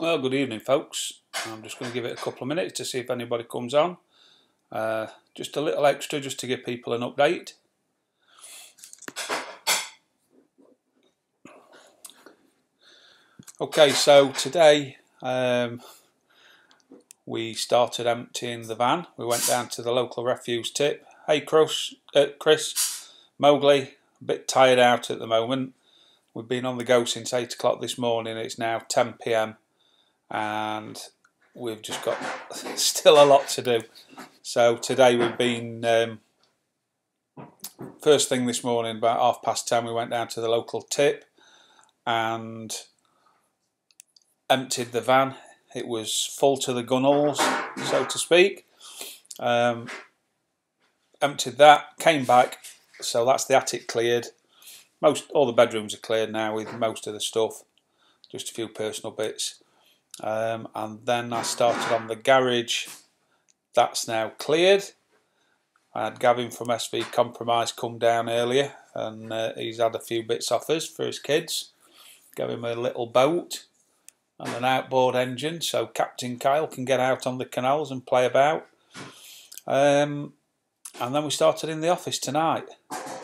Well, good evening, folks. I'm just going to give it a couple of minutes to see if anybody comes on. Just a little extra just to give people an update. Okay, so today we started emptying the van. We went down to the local refuse tip. Hey Chris, Mowgli, a bit tired out at the moment. We've been on the go since 8 o'clock this morning. It's now 10 PM and we've just got still a lot to do. So today we've been, first thing this morning about 10:30 we went down to the local tip and emptied the van. It was full to the gunwales, so to speak. Emptied that, came back, so that's the attic cleared. All the bedrooms are cleared now with most of the stuff, just a few personal bits. And then I started on the garage. That's now cleared. I had Gavin from SV Compromise come down earlier, and he's had a few bits off us for his kids. Gave him a little boat and an outboard engine, so Captain Kyle can get out on the canals and play about. And then we started in the office tonight.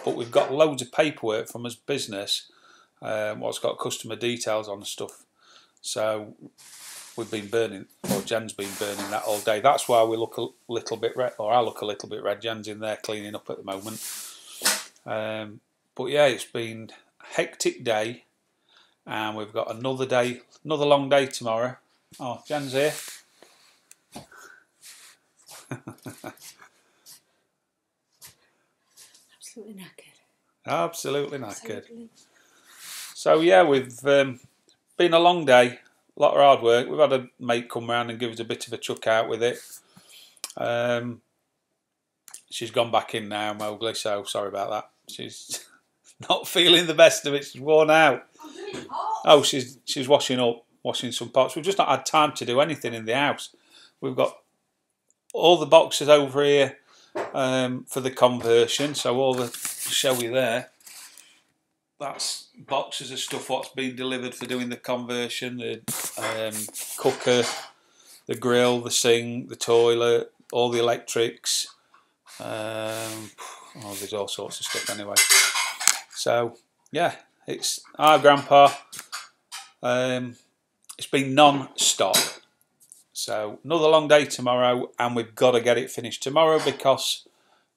But we've got loads of paperwork from his business, what's got customer details on and stuff. So we've been burning, or Jen's been burning that all day. That's why we look a little bit red, or I look a little bit red. Jen's in there cleaning up at the moment. But yeah, it's been a hectic day, and we've got another day, another long day tomorrow. Oh, Jen's here. Absolutely knackered. Absolutely knackered. Absolutely. So yeah, we've been a long day, a lot of hard work. We've had a mate come round and give us a bit of a chuck out with it. She's gone back in now, Mowgli, so sorry about that. She's not feeling the best of it. She's worn out. Oh, she's washing some pots. We've just not had time to do anything in the house. We've got all the boxes over here for the conversion, so all the showy there, that's boxes of stuff what's been delivered for doing the conversion, the cooker, the grill, the sink, the toilet, all the electrics, there's all sorts of stuff anyway. So yeah, it's our grandpa. It's been non-stop. So another long day tomorrow, and we've got to get it finished tomorrow because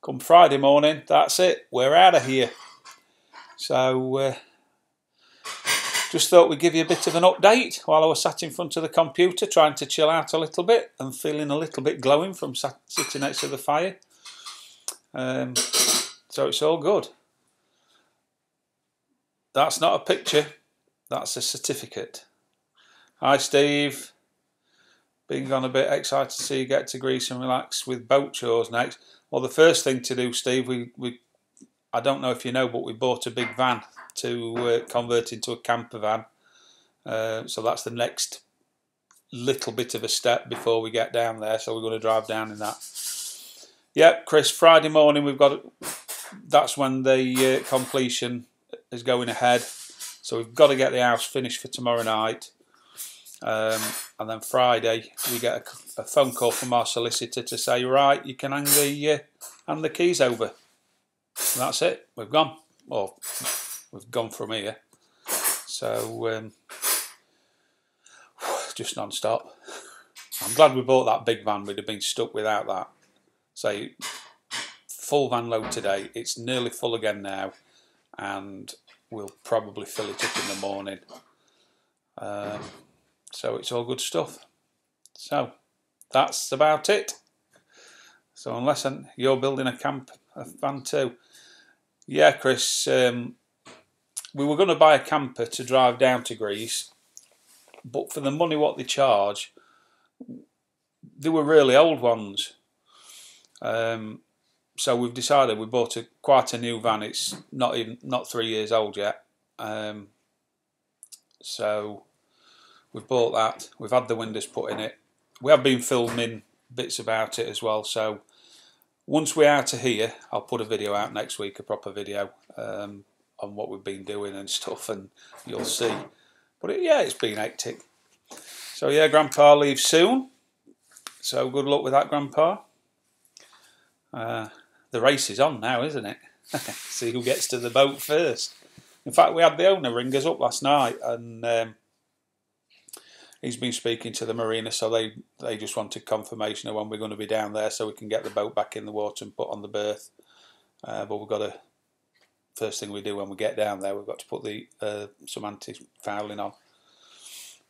come Friday morning, that's it, we're out of here. So just thought we'd give you a bit of an update while I was sat in front of the computer trying to chill out a little bit and feeling a little bit glowing from sitting next to the fire. So it's all good. That's not a picture, that's a certificate. Hi Steve. Being gone a bit, excited to see you get to Greece and relax with boat chores next. Well, the first thing to do, Steve, I don't know if you know, but we bought a big van to convert into a camper van. So that's the next little bit of a step before we get down there. So we're going to drive down in that. Yep, Chris, Friday morning we've got. That's when the completion is going ahead. So we've got to get the house finished for tomorrow night. And then Friday we get a phone call from our solicitor to say, right, you can hand the keys over. And that's it. We've gone. Well, we've gone from here. So just non-stop. I'm glad we bought that big van. We'd have been stuck without that. So full van load today. It's nearly full again now, and we'll probably fill it up in the morning. So it's all good stuff. So that's about it. So unless you're building a van too. Yeah, Chris, we were going to buy a camper to drive down to Greece, but for the money what they charge, they were really old ones. So we've decided we bought quite a new van. It's not 3 years old yet. So we've bought that. We've had the windows put in it. We have been filming bits about it as well. So once we're out of here, I'll put a video out next week, a proper video on what we've been doing and stuff, and you'll see. But yeah, it's been hectic. So yeah, Grandpa leaves soon. So good luck with that, Grandpa. The race is on now, isn't it? See who gets to the boat first. In fact, we had the owner ring us up last night, and he's been speaking to the marina, so they just wanted confirmation of when we're going to be down there, so we can get the boat back in the water and put on the berth. But we've got to, first thing we do when we get down there, we've got to put the some anti-fouling on.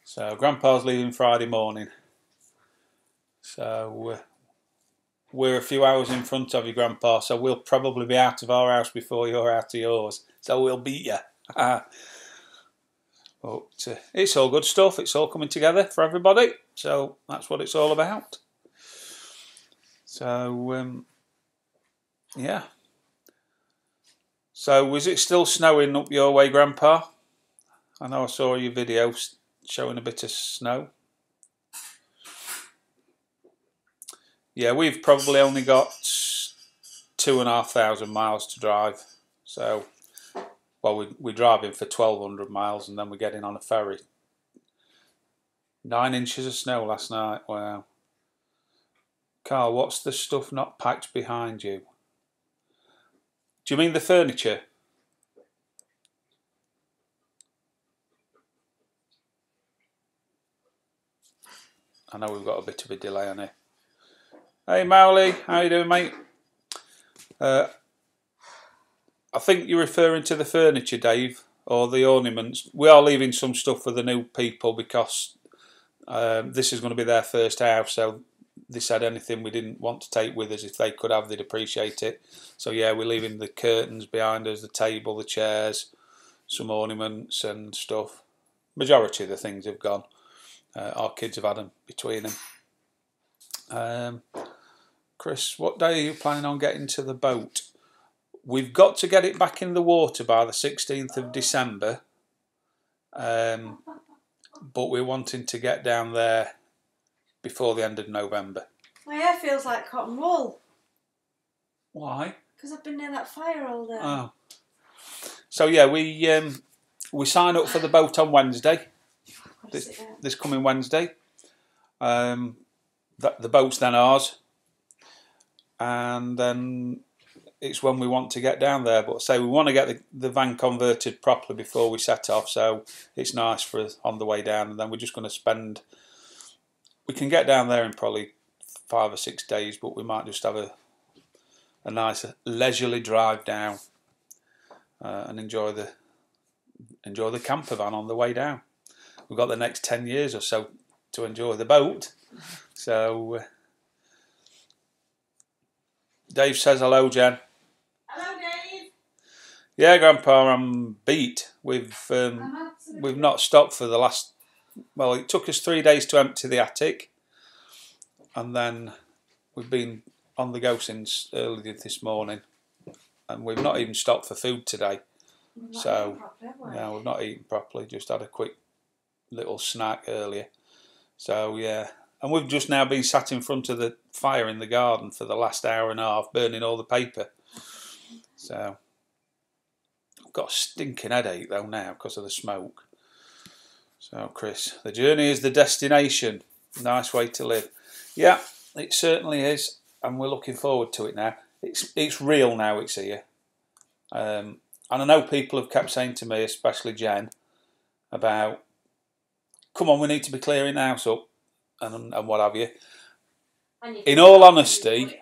So Grandpa's leaving Friday morning. So we're a few hours in front of you, Grandpa, so we'll probably be out of our house before you're out of yours. So we'll beat you. But it's all good stuff. It's all coming together for everybody. So that's what it's all about. So, yeah. So was it still snowing up your way, Grandpa? I know I saw your video showing a bit of snow. Yeah, we've probably only got 2,500 miles to drive. So, well, we're driving for 1,200 miles and then we're getting on a ferry. 9 inches of snow last night. Wow. Carl, what's the stuff not packed behind you? Do you mean the furniture? I know we've got a bit of a delay on it. Hey Mowley, how you doing, mate? I think you're referring to the furniture, Dave, or the ornaments. We are leaving some stuff for the new people because this is going to be their first house, so they said anything we didn't want to take with us, if they could have, they'd appreciate it. So yeah, we're leaving the curtains behind us, the table, the chairs, some ornaments and stuff. Majority of the things have gone. Our kids have had them between them. Chris, what day are you planning on getting to the boat? We've got to get it back in the water by the 16th of December. But we're wanting to get down there before the end of November. My hair feels like cotton wool. Why? Because I've been near that fire all day. Oh. So yeah, we sign up for the boat on Wednesday. This coming Wednesday. The boat's then ours. And then it's when we want to get down there. But say we want to get the van converted properly before we set off, so it's nice for us on the way down. And then we're just going to spend... We can get down there in probably 5 or 6 days, but we might just have a nice leisurely drive down and enjoy the camper van on the way down. We've got the next 10 years or so to enjoy the boat. So Dave says hello, Jen. Hello, Dave. Yeah, Grandpa, I'm beat. We've not stopped for the last... Well, it took us 3 days to empty the attic, and then we've been on the go since early this morning, and we've not even stopped for food today. So yeah, we've not eaten properly. Just had a quick little snack earlier. So yeah, and we've just now been sat in front of the fire in the garden for the last hour and a half, burning all the paper. So I've got a stinking headache though now because of the smoke. So Chris, the journey is the destination. Nice way to live. Yeah, it certainly is, and we're looking forward to it now. It's real now. It's here. And I know people have kept saying to me, especially Jen, about, come on, we need to be clearing the house up and what have you. In all honesty,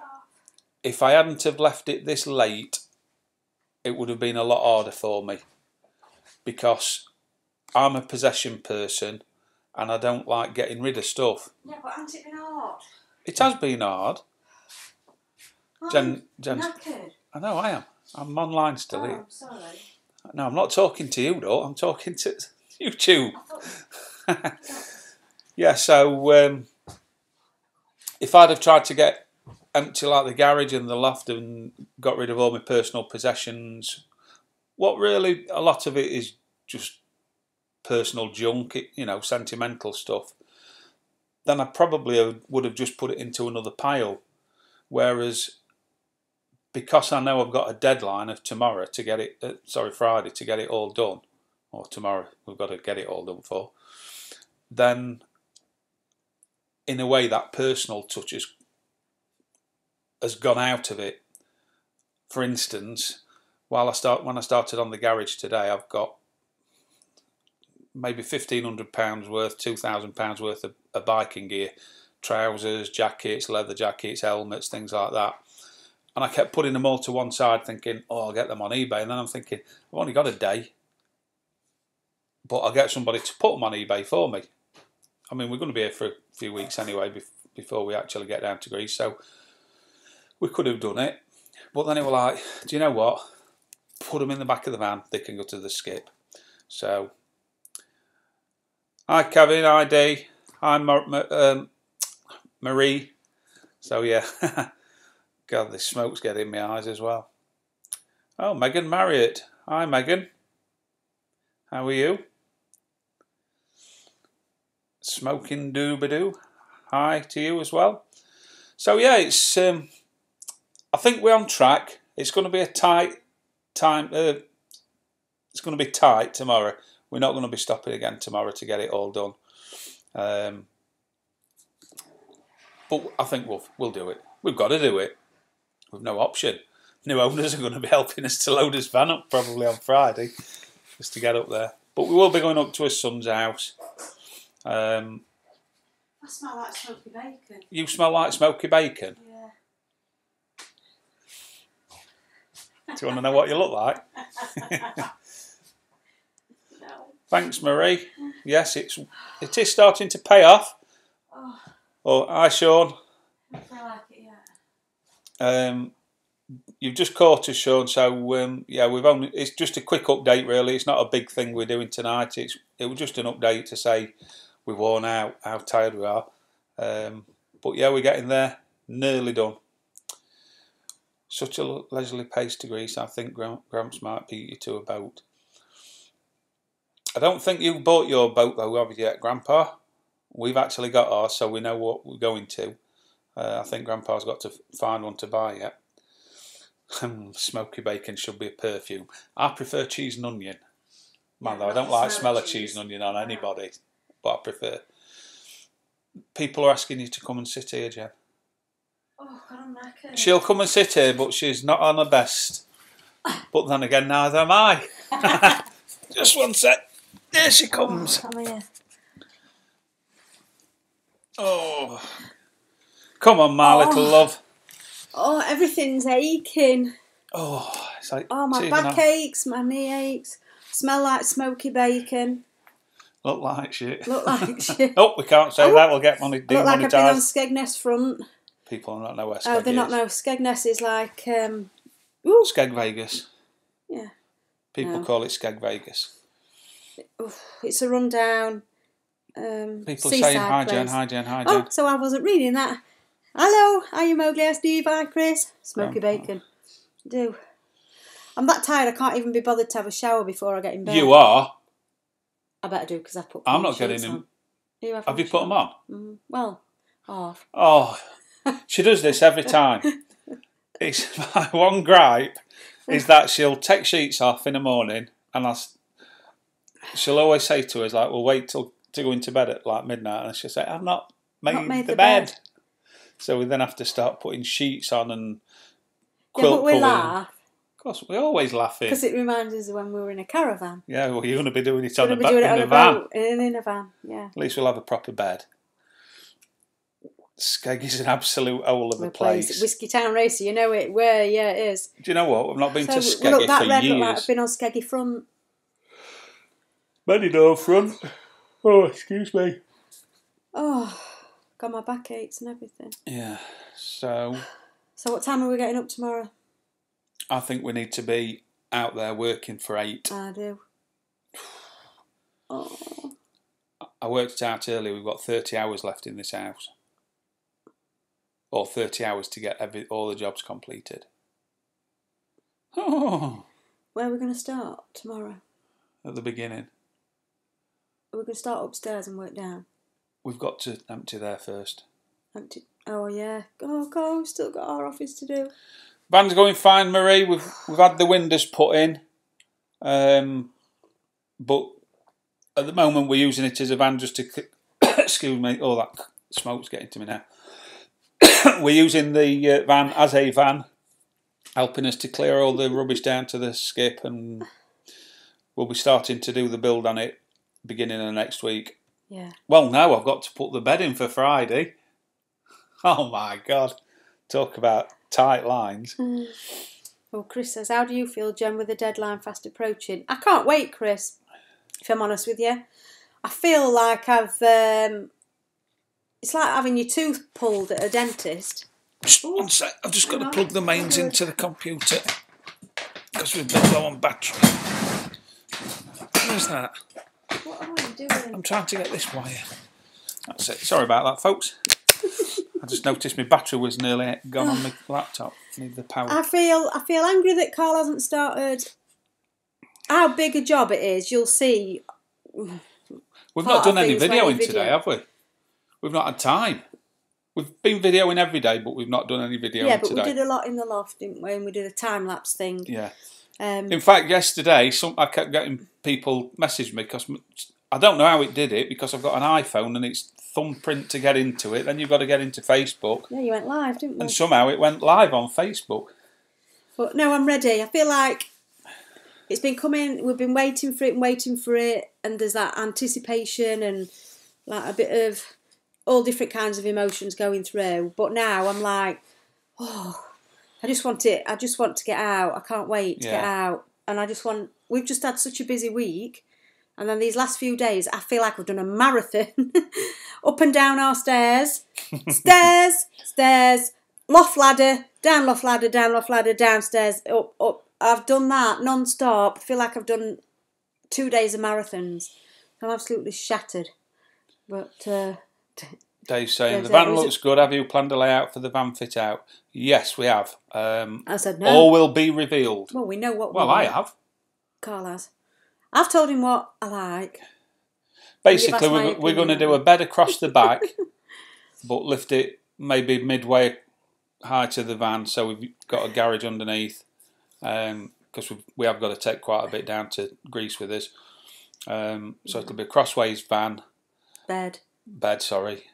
if I hadn't have left it this late, it would have been a lot harder for me, because I'm a possession person and I don't like getting rid of stuff. Yeah, but hasn't it been hard? It has been hard. Jen's knackered. I know I am. I'm online still here. I'm sorry. No, I'm not talking to you though. I'm talking to YouTube. Yeah, so if I'd have tried to get empty like the garage and the loft and got rid of all my personal possessions, what really a lot of it is just personal junk, you know, sentimental stuff, then I probably would have just put it into another pile. Whereas, because I know I've got a deadline of tomorrow to get it, Friday to get it all done, or tomorrow we've got to get it all done for, then in a way, that personal touch has gone out of it. For instance, when I started on the garage today, I've got maybe £1,500 worth, £2,000 worth of biking gear, trousers, jackets, leather jackets, helmets, things like that. And I kept putting them all to one side, thinking, "Oh, I'll get them on eBay." And then I'm thinking, I've only got a day, but I'll get somebody to put them on eBay for me. I mean, we're going to be here for a few weeks anyway before we actually get down to Greece, so we could have done it. But then it was like, do you know what? Put them in the back of the van. They can go to the skip. So, hi Kevin, hi Dee, hi Marie. So yeah, God, this smoke's getting in my eyes as well. Oh, Megan Marriott. Hi Megan. How are you? Smoking doobadoo. Hi to you as well. So yeah, it's I think we're on track. It's going to be a tight time. It's going to be tight tomorrow. We're not going to be stopping again tomorrow to get it all done. But I think we'll do it. We've got to do it. We've no option. New owners are going to be helping us to load his van up probably on Friday, just to get up there. But we will be going up to his son's house. I smell like smoky bacon. You smell like smoky bacon? Yeah. Do you want to know what you look like? No. Thanks, Marie. Yes, it is starting to pay off. Oh, hi, Sean. I don't feel like it yet. You've just caught us, Sean. So yeah, it's just a quick update, really. It's not a big thing we're doing tonight. It was just an update to say we're worn out, how tired we are. But yeah, we're getting there. Nearly done. Such a leisurely pace to Greece. I think Gramps might beat you to a boat. I don't think you've bought your boat though, have you yet, Grandpa? We've actually got ours, so we know what we're going to. I think Grandpa's got to find one to buy yet. Smoky bacon should be a perfume. I prefer cheese and onion. Man, though, I don't like the smell of cheese and onion on anybody, but I prefer. People are asking you to come and sit here, Jen. Oh, God, I'm knackered. She'll come and sit here, but she's not on her best. But then again, neither am I. Just one sec. There she comes. Oh, come here. Oh, come on, my little love. Oh, everything's aching. Oh, it's like my back aches, my knee aches. Smell like smoky bacon. Look like shit. Look like shit. Oh, we can't say that. We'll get money demonetised. Look like I've been on Skegness Front. People don't know where Skeg is. Oh, they not know. Skegness is like... Skeg Vegas. Yeah. People call it Skeg Vegas. It's a rundown. People saying hi Jen, hi Jen, hi Jen. Oh, so I wasn't reading that. Hello, are you Mowgli, Steve, hi Chris. Smoky bacon. Do. I'm that tired I can't even be bothered to have a shower before I get in bed. You are? I better do because I put I'm not getting them. Have you put them on? Mm-hmm. Well, half. Oh, she does this every time. It's my one gripe is that she'll take sheets off in the morning and she'll always say to us, like, we'll wait till to go into bed at like midnight, and she'll say, I've not made the bed. So we then have to start putting sheets on and quilt but we covering. laugh. Of course, we always laugh in. Because it reminds us of when we were in a caravan. Yeah, well, you're going to be doing it in a van. Boat, in a van, yeah. At least we'll have a proper bed. Skeg is an absolute hole of a place. Whiskey Town Racer, you know it. Where? Yeah, it is. Do you know what? I've not been to Skeggy look, that for red years. Look like I've been on Skeggy Front. Many door front. Oh, excuse me. Oh, got my back aches and everything. Yeah, so... So what time are we getting up tomorrow? I think we need to be out there working for 8. I do. Oh. I worked it out earlier. We've got 30 hours left in this house. Or 30 hours to get all the jobs completed. Oh. Where are we going to start tomorrow? At the beginning. Are we going to start upstairs and work down? We've got to empty there first. Empty? Oh, yeah. Oh, God, we've still got our office to do. Van's going fine, Marie. We've had the windows put in. But at the moment we're using it as a van just to... excuse me, all that smoke's getting to me now. We're using the van as a van, helping us to clear all the rubbish down to the skip, and we'll be starting to do the build on it beginning of next week. Yeah. Well, now I've got to put the bed in for Friday. Oh my God. Talk about tight lines. Well, Chris says, how do you feel, Jen, with the deadline fast approaching? I can't wait, Chris, if I'm honest with you. I feel like I've... it's like having your tooth pulled at a dentist. Just one sec. I've just got to plug the mains into the computer because we've been low on battery. Where's that? What are you doing? I'm trying to get this wire. That's it. Sorry about that, folks. I just noticed my battery was nearly gone on my laptop. Need the power. I feel angry that Carl hasn't started. How big a job it is, you'll see. We've not done any videoing today, have we? We've not had time. We've been videoing every day, but we've not done any videoing today. Yeah, but we did a lot in the loft, didn't we? And we did a time-lapse thing. Yeah. In fact, yesterday, I kept getting people message me because I don't know how it did it, because I've got an iPhone and it's thumbprint to get into it. Then you've got to get into Facebook. Yeah, you went live, didn't you? And somehow it went live on Facebook. But no, I'm ready. I feel like it's been coming. We've been waiting for it, and there's that anticipation and like a bit of all different kinds of emotions going through. But now I'm like, oh, I just want it. I just want to get out. I can't wait to get out. And I just want. We've just had such a busy week, and then these last few days, I feel like I've done a marathon up and down our stairs, stairs, loft ladder, down loft ladder, downstairs, up. I've done that non-stop. I feel like I've done 2 days of marathons. I'm absolutely shattered. But Dave's saying the van looks good. Have you planned a layout for the van fit out? Yes, we have. I said no. All will be revealed. Well, we know what. Well, I have. Carl has. I've told him what I like. Basically, we're going to do a bed across the back, but lift it maybe midway high to the van, so we've got a garage underneath. Because we have got to take quite a bit down to Greece with us. So it'll be a crossways van. Bed, sorry.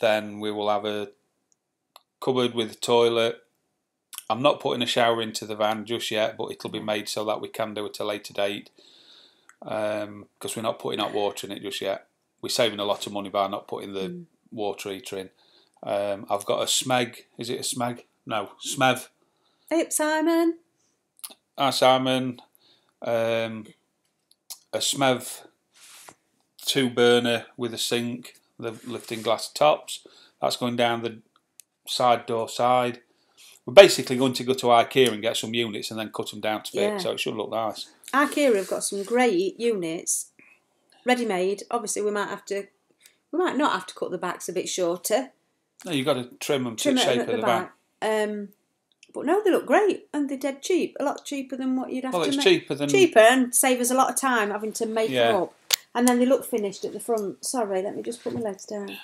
Then we will have a cupboard with a toilet. I'm not putting a shower into the van just yet, but it'll be made so that we can do it at a later date. Because we're not putting hot water in it just yet. We're saving a lot of money by not putting the water heater in. I've got a smeg. Is it a smeg? No, smev. Hey, Simon. Hi, Simon. A smev 2-burner with a sink, the lifting glass tops. That's going down the side door side. We're basically going to go to IKEA and get some units and then cut them down to fit, so it should look nice. IKEA have got some great units, ready-made. Obviously, we might not have to cut the backs a bit shorter. No, you've got to trim them to the shape of the back. But no, they look great and they're dead cheap. A lot cheaper than what you'd have to make. Well, it's cheaper and save us a lot of time having to make them up. And then they look finished at the front. Sorry, let me just put my legs down.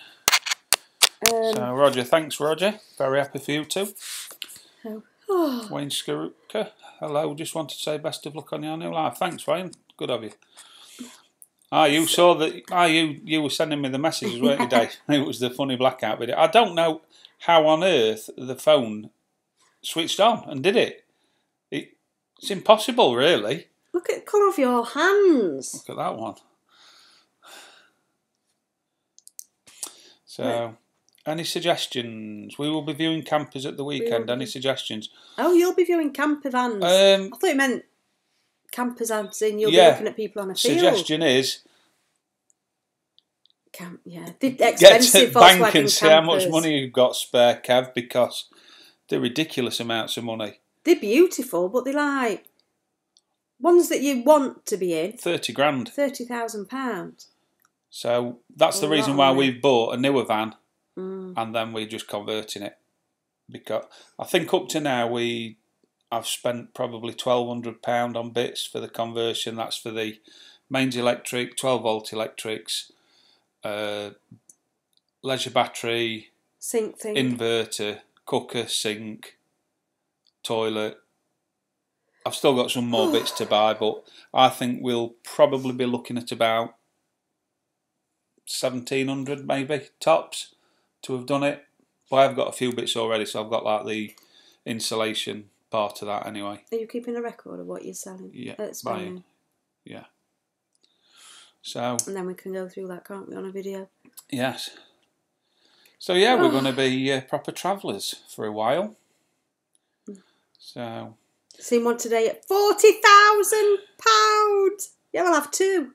So, Roger, thanks, Roger. Very happy for you too. Oh. Wayne Skaruka, hello. Just wanted to say best of luck on your new life. Thanks, Wayne. Good of you. You saw that. You were sending me the messages, weren't you, Dave? It was the funny blackout video. I don't know how on earth the phone switched on and did it. It's impossible, really. Look at the colour of your hands. Look at that one. So, any suggestions? We will be viewing campers at the weekend. Any suggestions? Oh, you'll be viewing camper vans. I thought you meant campers as in you'll be looking at people on a field. Suggestion is... the expensive get to bank and see how much money you've got spare, Kev, because they're ridiculous amounts of money. They're beautiful, but they're like ones that you want to be in. 30 grand. £30,000. So that's the reason why we've bought a newer van, and then we're just converting it. Because I think up to now I've spent probably £1,200 on bits for the conversion. That's for the mains electric, 12-volt electrics, leisure battery, sink thing, inverter, cooker, sink, toilet. I've still got some more bits to buy, but I think we'll probably be looking at about 1,700 maybe tops to have done it. But I've got a few bits already, so I've got like the insulation part of that anyway. Are you keeping a record of what you're selling? Yeah, buying. Yeah. So. And then we can go through that, can't we, on a video? Yes. So yeah, we're going to be proper travellers for a while. So. Seen one today at £40,000. Yeah, we'll have two.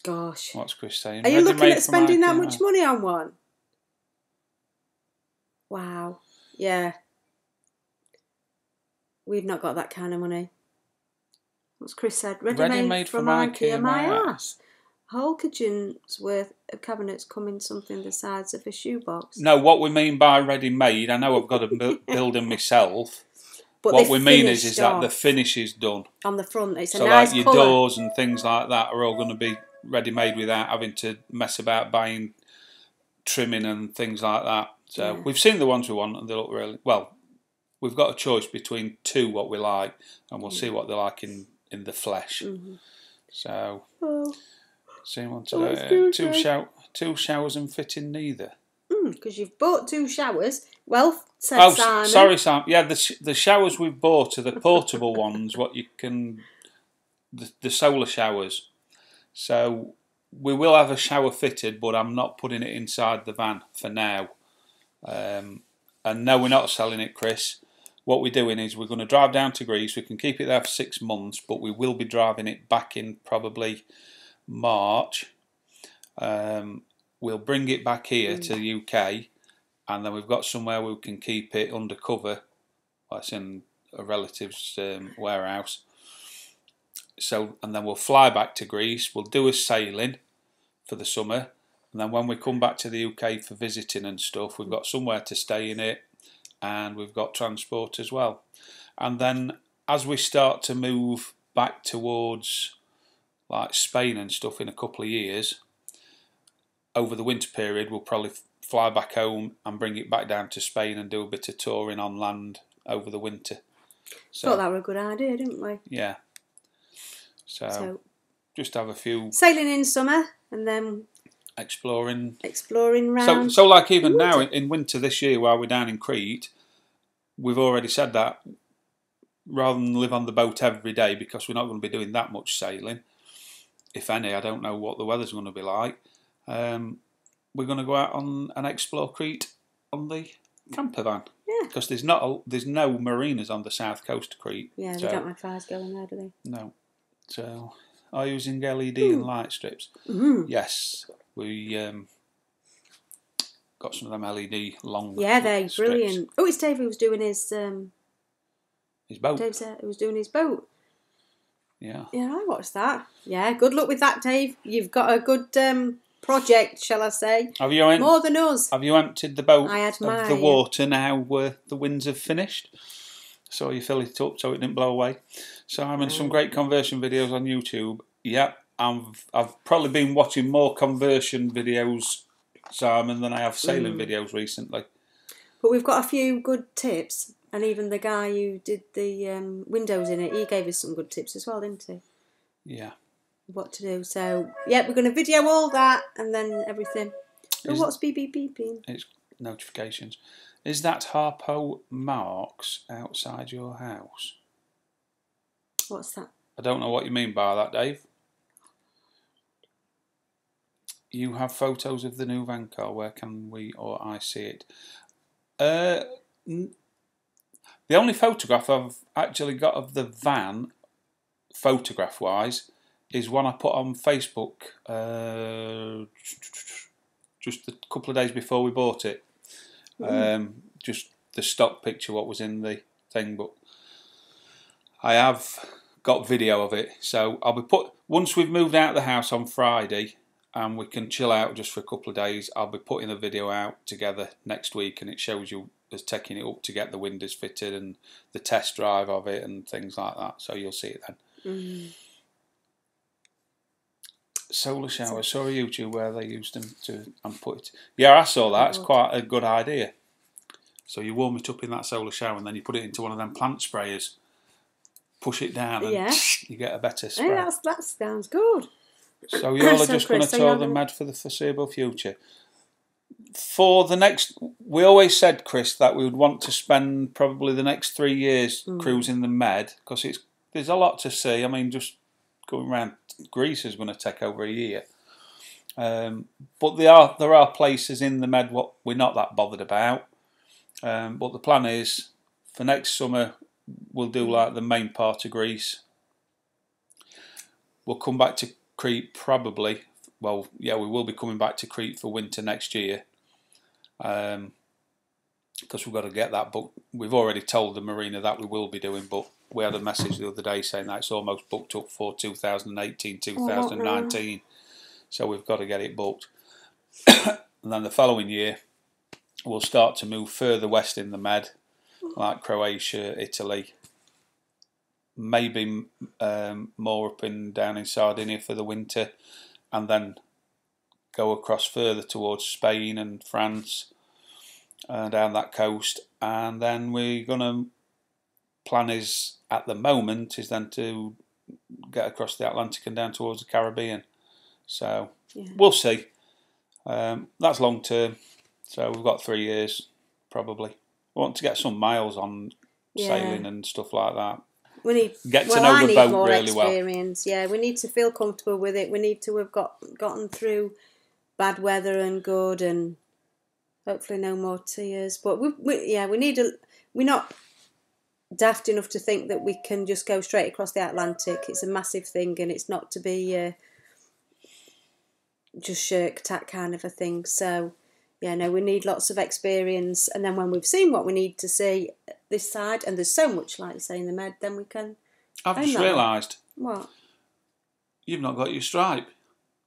Gosh. What's Chris saying? Are you looking at spending that much money on one? Wow. Yeah. We've not got that kind of money. What's Chris said? Ready-made from IKEA, my ass. Whole kitchen's worth of cabinets come in something the size of a shoebox. No, what we mean by ready-made, I know I've got to build them myself. But what we mean is that the finish is done. On the front. It's a so nice like your colour. Doors and things like that are all going to be ready-made without having to mess about buying trimming and things like that. So we've seen the ones we want and they look really... Well, we've got a choice between two what we like and we'll see what they're like in the flesh. So... Seen one today. Two showers and fitting neither. Because you've bought two showers. Well said, Simon. Sorry, Sam. Yeah, the showers we've bought are the portable ones. What you can, the solar showers. So we will have a shower fitted, but I'm not putting it inside the van for now. And no, we're not selling it, Chris. What we're doing is we're going to drive down to Greece. We can keep it there for 6 months, but we will be driving it back in probably March. We'll bring it back here to the UK, and then we've got somewhere we can keep it undercover. That's in a relative's warehouse. So, and then we'll fly back to Greece. We'll do a sailing for the summer, and then when we come back to the UK for visiting and stuff, we've got somewhere to stay in it, and we've got transport as well. And then as we start to move back towards like Spain and stuff in a couple of years, over the winter period we'll probably fly back home and bring it back down to Spain and do a bit of touring on land over the winter. So thought that were a good idea, didn't we? Yeah. So just have a few sailing in summer and then exploring round. So like even now in winter this year while we're down in Crete, we've already said that rather than live on the boat every day, because we're not going to be doing that much sailing, if any. I don't know what the weather's going to be like. We're going to go out on and explore Crete on the camper van. Yeah. Because there's no marinas on the south coast of Crete. Yeah, they don't have fires going there, do they? No. So, are you using LED and light strips? Yes. We got some of them LED long. Yeah, they're brilliant. Oh, it's Dave who was doing his boat. Dave said he was doing his boat. Yeah. Yeah, I watched that. Yeah, good luck with that, Dave. You've got a good project, shall I say? More than us. Have you emptied the boat of the water now where the winds have finished? So you fill it up so it didn't blow away. Simon, some great conversion videos on YouTube. Yep, I've probably been watching more conversion videos, Simon, than I have sailing videos recently. But we've got a few good tips, and even the guy who did the windows in it, he gave us some good tips as well, didn't he? Yeah. What to do. So, yeah, we're going to video all that and then everything. What's beeping? It's notifications. Is that Harpo marks outside your house? What's that? I don't know what you mean by that, Dave. You have photos of the new van car. Where can we or I see it? The only photograph I've actually got of the van, photograph-wise, is one I put on Facebook just a couple of days before we bought it. Just the stock picture, what was in the thing, but I have got video of it. So I'll be once we've moved out of the house on Friday and we can chill out just for a couple of days, I'll be putting the video out together next week, and it shows you us taking it up to get the windows fitted and the test drive of it and things like that. So you'll see it then. Solar shower. Saw a YouTube where they used them and put it. Yeah, I saw that. It's quite a good idea. So you warm it up in that solar shower and then you put it into one of them plant sprayers. Push it down and you get a better spray. Yeah, that sounds good. So you all are just going to tour the med for the foreseeable future. For the next, we always said, Chris, that we would want to spend probably the next 3 years cruising the Med, because there's a lot to see. I mean, just going around Greece is going to take over a year. But there are places in the Med what we're not that bothered about. But the plan is for next summer we'll do like the main part of Greece. We'll come back to Crete probably. Well, yeah, we will be coming back to Crete for winter next year. Because we've got to get that booked. We've already told the marina that we will be doing, but we had a message the other day saying that it's almost booked up for 2018, 2019. So we've got to get it booked. And then the following year, we'll start to move further west in the Med, like Croatia, Italy, maybe more up and down in Sardinia for the winter, and then go across further towards Spain and France, down that coast. And then we're going to, plan is at the moment is then to get across the Atlantic and down towards the Caribbean. So we'll see. That's long term. So we've got 3 years probably. We want to get some miles on sailing and stuff like that. We need get to know the boat more really experience. Well. Yeah, we need to feel comfortable with it. We need to have gotten through bad weather and good, and hopefully no more tears. But we need we're not daft enough to think that we can just go straight across the Atlantic. It's a massive thing, and it's not to be just shirk tack kind of a thing. So we need lots of experience, and then when we've seen what we need to see this side, and there's so much, like you say, in the Med, then we can. I've just realised. What? You've not got your stripe.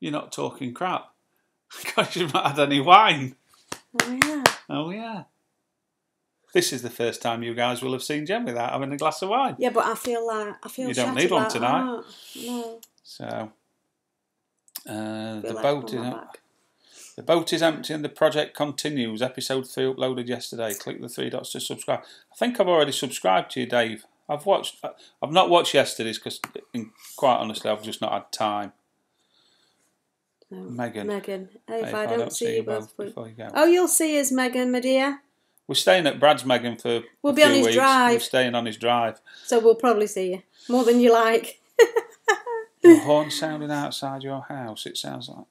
You're not talking crap. Because you've not had any wine. Oh yeah. Oh yeah. This is the first time you guys will have seen Jen without having a glass of wine. Yeah, but I feel you don't need one tonight. No. So the boat is empty and the project continues. Episode 3 uploaded yesterday. Click the 3 dots to subscribe. I think I've already subscribed to you, Dave. I've not watched yesterday's because, quite honestly, I've just not had time. No. Megan. If I don't see you both before you go. Oh, you'll see us, Megan, my dear. We're staying at Brad's, Megan, for we'll a be few on his weeks. drive. We're staying on his drive. So we'll probably see you more than you like. The horn sounding outside your house. It sounds like.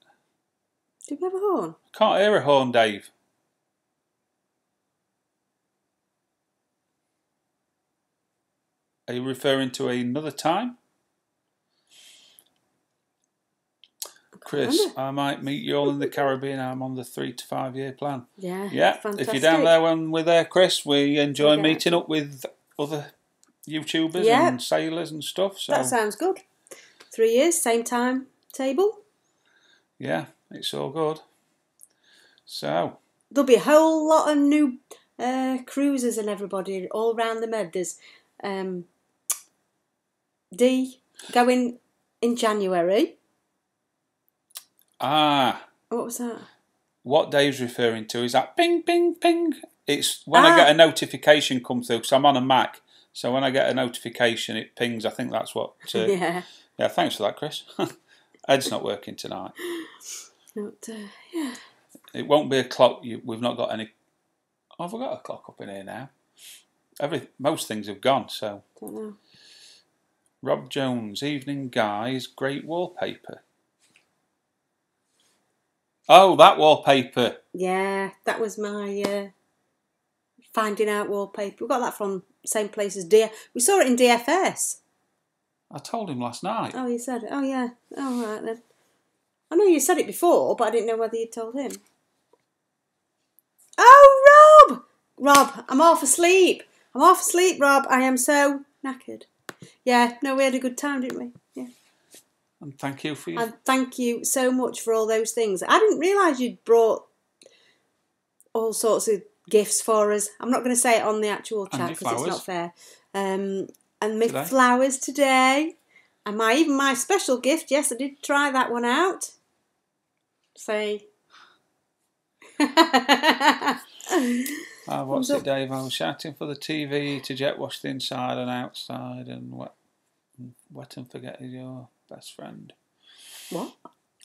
Do we have a horn? I can't hear a horn, Dave. Are you referring to another time? Chris, I might meet you all in the Caribbean. I'm on the 3 to 5 year plan. Yeah. Fantastic. If you're down there when we're there, Chris, we enjoy meeting up with other YouTubers and sailors and stuff. So that sounds good. 3 years, same time table. Yeah, it's all good. So there'll be a whole lot of new cruisers and everybody all round the Med. There's D going in January. What was that? What Dave's referring to is that ping, ping, ping. It's when I get a notification come through, because I'm on a Mac. So when I get a notification, it pings. I think that's what. Yeah, thanks for that, Chris. Ed's not working tonight. Yeah. It won't be a clock. We've not got any. Oh, have we got a clock up in here now? Most things have gone. So. Don't know. Rob Jones, evening guys, great wallpaper. Oh, that wallpaper. Yeah, that was my finding out wallpaper. We got that from the same place as we saw it in DFS. I told him last night. Oh, you said it. Oh, yeah. Oh, right then. I know you said it before, but I didn't know whether you told him. Oh, Rob! Rob, I'm half asleep. Rob. I am so knackered. Yeah, no, we had a good time, didn't we? Yeah. And thank you for your... And thank you so much for all those things. I didn't realise you'd brought all sorts of gifts for us. I'm not going to say it on the actual chat because it's not fair. And my flowers today. And my special gift, yes, I did try that one out. Say. What's it, Dave? I was shouting for the TV to jet wash the inside and outside and wet and forget is your best friend. What?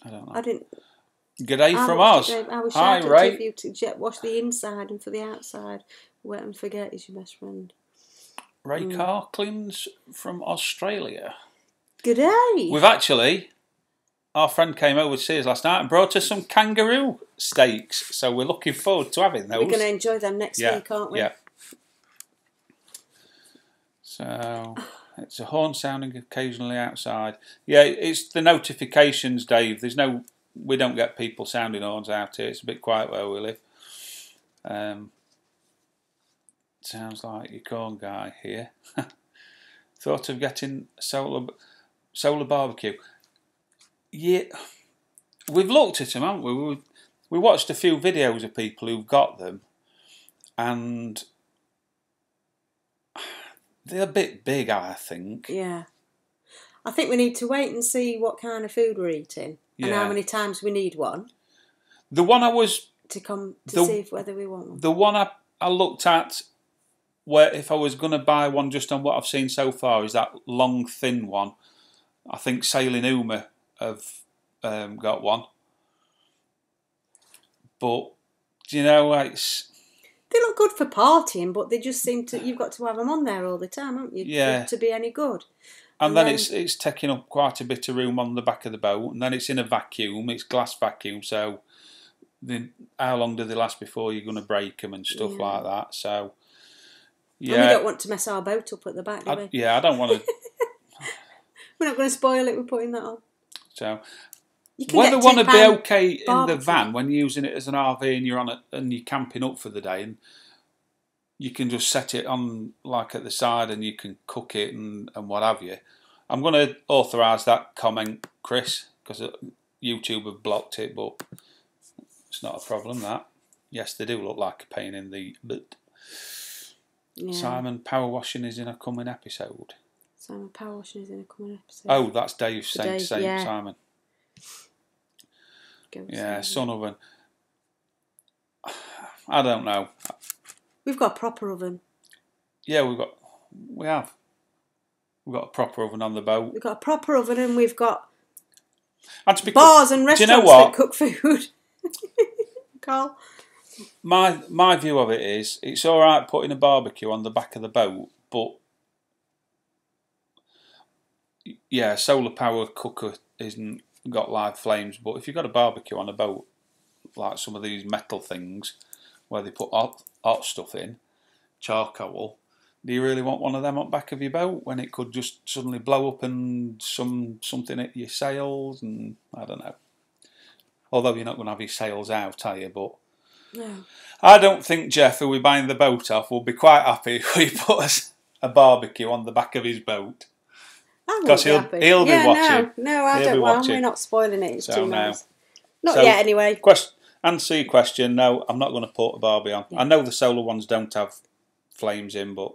I don't know. I didn't. G'day from Oz. I was Hi, shouting Ray. to you to jet wash the inside and for the outside. Wet and forget is your best friend. Ray Carclins from Australia. G'day. We've actually, our friend came over to see us last night and brought us some kangaroo steaks. So we're looking forward to having those. We're going to enjoy them next week, aren't we? Yeah. So it's a horn sounding occasionally outside. Yeah, it's the notifications, Dave. We don't get people sounding horns out here. It's a bit quiet where we live. Sounds like your corn guy here. Thought of getting solar barbecue. Yeah, we've looked at them, haven't we? We watched a few videos of people who've got them, and they're a bit big, I think. Yeah. I think we need to wait and see what kind of food we're eating and how many times we need one. The one I was to see whether we want one. The one I looked at, where if I was going to buy one just on what I've seen so far, is that long thin one. I think Sailing Uma have got one, but do you know, they look good for partying, but they just seem to. You've got to have them on there all the time, haven't you? Yeah. To be any good. And then it's taking up quite a bit of room on the back of the boat, and then it's in a vacuum. It's glass vacuum, so how long do they last before you're going to break them and stuff like that? So. Yeah. And we don't want to mess our boat up at the back, do we? Yeah, I don't want to. We're not going to spoil it. We're putting that on. So, whether one would be okay in the van when you're using it as an RV and you're on it and you're camping up for the day, and you can just set it on like at the side and you can cook it and what have you. I'm going to authorise that comment, Chris, because YouTube have blocked it, but it's not a problem. That yes, they do look like a pain in the butt. Yeah. Simon, power washing is in a coming episode. Simon, power washing is in a coming episode. Oh, that's Dave saying Simon. Yeah, sun oven. I don't know. We've got a proper oven. Yeah, we have. We've got a proper oven on the boat. We've got a proper oven and we've got bars and restaurants that cook food. Carl? My view of it is, it's all right putting a barbecue on the back of the boat, but yeah, solar power cooker isn't got live flames. But if you've got a barbecue on a boat, like some of these metal things where they put hot stuff in, charcoal, do you really want one of them on the back of your boat when it could just suddenly blow up and something hit your sails? And I don't know. Although you're not going to have your sails out, are you? But no. I don't think Jeff, who we're buying the boat off, will be quite happy if we put a barbecue on the back of his boat. Because he'll be watching. No, I don't want. We're not spoiling it. It's too nice. Not yet, anyway. Answer your question. No, I'm not going to put a barbie on. Yeah. I know the solar ones don't have flames in, but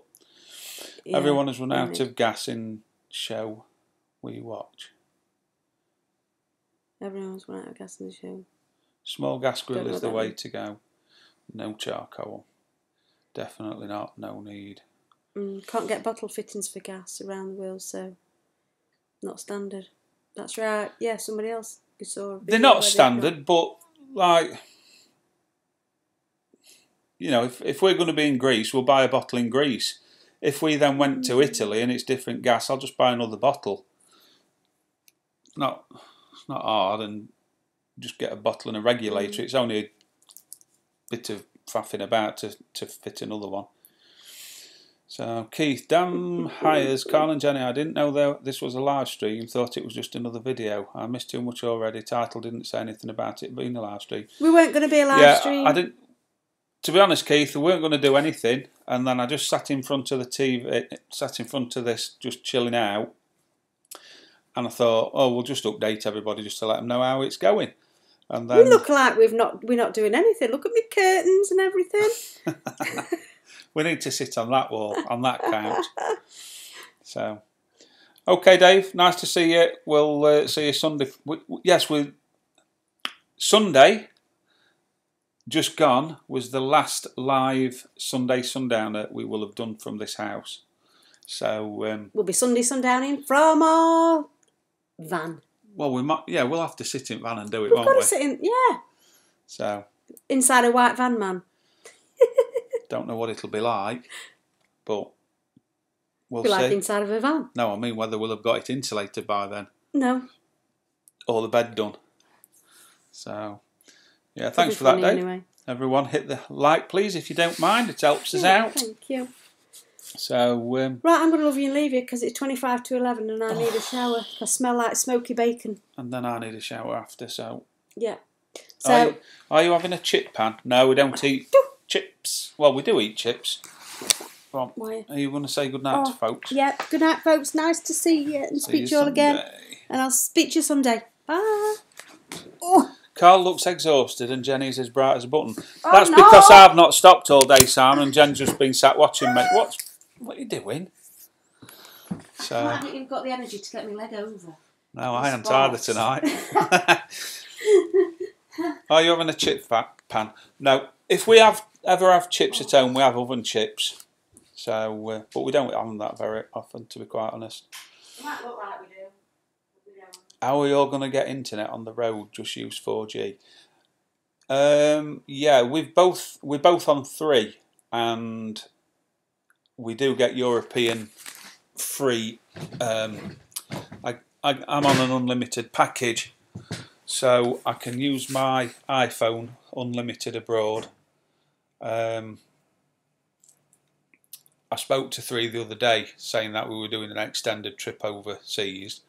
everyone has run out of gas in show we watch. Everyone's run out of gas in the show. Small gas grill is the way to go. No charcoal. Definitely not. No need. Can't get bottle fittings for gas around the world, so not standard. That's right. Yeah, somebody else saw. They're not standard, but like, you know, if we're going to be in Greece, we'll buy a bottle in Greece. If we then went to Italy and it's different gas, I'll just buy another bottle. It's not hard, and just get a bottle and a regulator. It's only a bit of faffing about to fit another one. So Keith, damn hires, Carl and Jenny, I didn't know this was a live stream, thought it was just another video. I missed too much already. Title didn't say anything about it being a live stream. We weren't going to be a live stream. I didn't. To be honest, Keith, we weren't going to do anything, and then I just sat in front of the TV, sat in front of this, just chilling out, and I thought, oh, we'll just update everybody just to let them know how it's going. And then we look like we're not doing anything. Look at me curtains and everything. We need to sit on that wall, on that couch. So, okay, Dave, nice to see you. We'll see you Sunday. Sunday, just gone, was the last live Sunday sundowner we will have done from this house. So we'll be Sunday sundowning from our van. Well, we might. Yeah, we'll have to sit in van and do it, We've won't got we? to sit in, yeah. So Inside a white van, man. don't know what it'll be like, but we'll Be see. like inside of a van. No, I mean whether we'll have got it insulated by then. No. Or the bed done. So, yeah, thanks for that, Dave. Anyway. Everyone, hit the like, please, if you don't mind. It helps us out. Thank you. So, right, I'm going to love you and leave you because it's 25 to 11 and I need a shower. I smell like smoky bacon. And then I need a shower after, so... Yeah. So, are you having a chip pan? No, we don't eat chips. Well, we do eat chips. Well, why? are you going to say goodnight to folks? Yeah, good night, folks. Nice to see you and speak to you all again. And I'll speak to you Sunday. Bye. Oh. Carl looks exhausted and Jenny's as bright as a button. That's because I've not stopped all day, Simon, and Jen's just been sat watching me. What are you doing? So, I haven't even got the energy to get my leg over. No, I haven't either tonight. Are you having a chip pan? No. If we ever have chips at home, we have oven chips. So, but we don't have them that very often, to be quite honest. It might look like we do. How are you all going to get internet on the road? Just use 4G. Yeah, we're both on 3, and we do get European free. I'm on an unlimited package, so I can use my iPhone unlimited abroad. I spoke to 3 the other day saying that we were doing an extended trip overseas.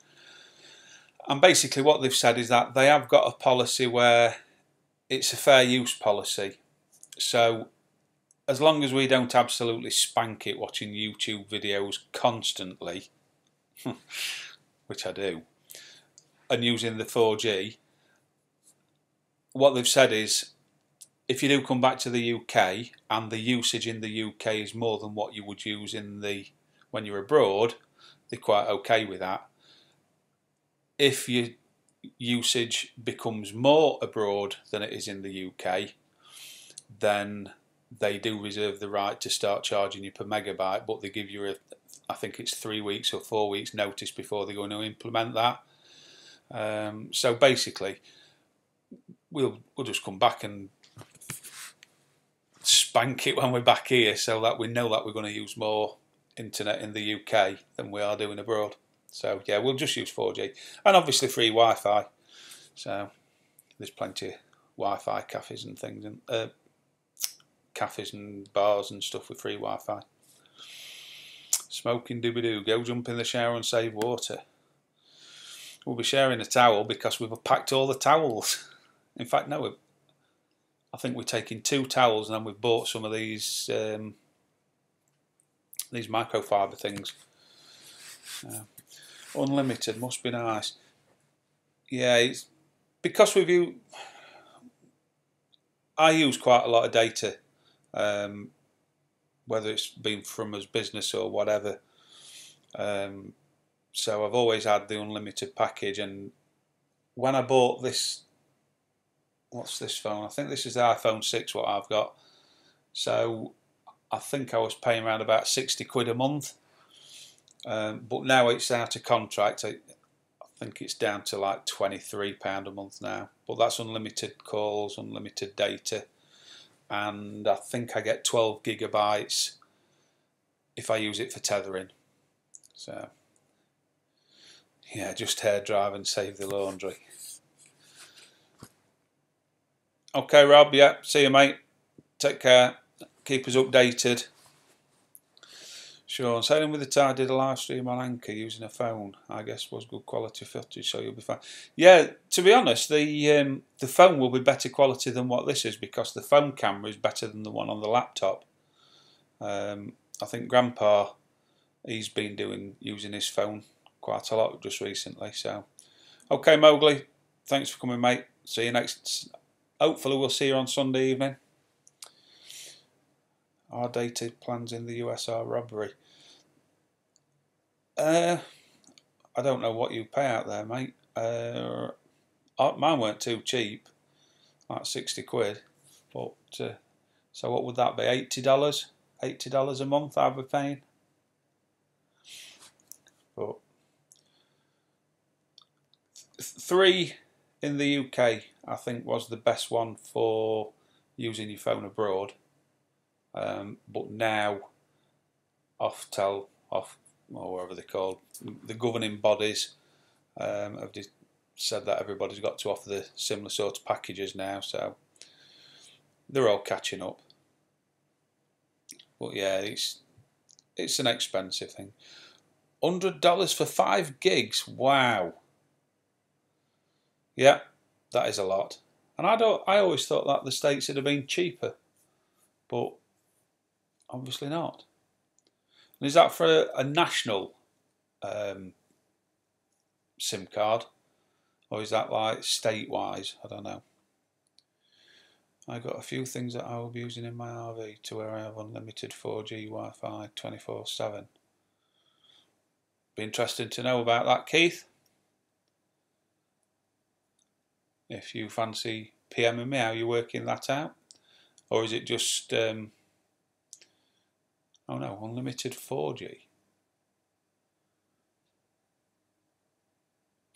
And basically what they've said is that they have got a policy where it's a fair use policy. So as long as we don't absolutely spank it watching YouTube videos constantly, which I do, and using the 4G, what they've said is if you do come back to the UK and the usage in the UK is more than what you would use when you're abroad, they're quite okay with that. If your usage becomes more abroad than it is in the UK, then they do reserve the right to start charging you per megabyte, but they give you I think it's 3 weeks or 4 weeks notice before they're going to implement that. So basically, we'll just come back and spank it when we're back here, so that we know that we're going to use more internet in the UK than we are doing abroad. So yeah, we'll just use 4G and obviously free Wi-Fi. So there's plenty of Wi-Fi cafes and things, and cafes and bars and stuff with free Wi-Fi. Smoking doobie-doo. Go jump in the shower and save water. We'll be sharing a towel because we've packed all the towels. In fact, no, I think we're taking 2 towels and then we've bought some of these microfiber things. Unlimited must be nice. Yeah, it's because I use quite a lot of data, whether it's been from us business or whatever. So I've always had the unlimited package, and when I bought this, what's this phone? I think this is the iPhone 6 what I've got. So I think I was paying around about 60 quid a month. But now it's out of contract. I think it's down to like £23 a month now. But that's unlimited calls, unlimited data, and I think I get 12 gigabytes if I use it for tethering. So yeah, just hair dry and save the laundry. Okay, Rob. Yeah, see you, mate. Take care. Keep us updated. Sure, sailing with the tide did a live stream on Anchor using a phone. I guess was good quality footage, so you'll be fine. Yeah, to be honest, the phone will be better quality than what this is because the phone camera is better than the one on the laptop. I think Grandpa, he's been using his phone quite a lot just recently. So, okay, Mowgli, thanks for coming, mate. See you next. Hopefully, we'll see you on Sunday evening. Our dated plans in the US are robbery. I don't know what you pay out there, mate. Mine weren't too cheap, like 60 quid. But so what would that be? $80? $80 a month I'd be paying. But 3 in the UK, I think, was the best one for using your phone abroad. But now, or whatever they're called, the governing bodies have said that everybody's got to offer the similar sort of packages now, so they're all catching up. But yeah, it's an expensive thing. $100 for 5 gigs. Wow. Yeah, that is a lot. And I always thought that the States would have been cheaper, but obviously not. And is that for a national SIM card, or is that like state-wise? I don't know. I got a few things that I will be using in my RV to where I have unlimited 4G Wi-Fi 24/7. Be interested to know about that, Keith. If you fancy PMing me how you're working that out, or is it just oh no, unlimited 4G?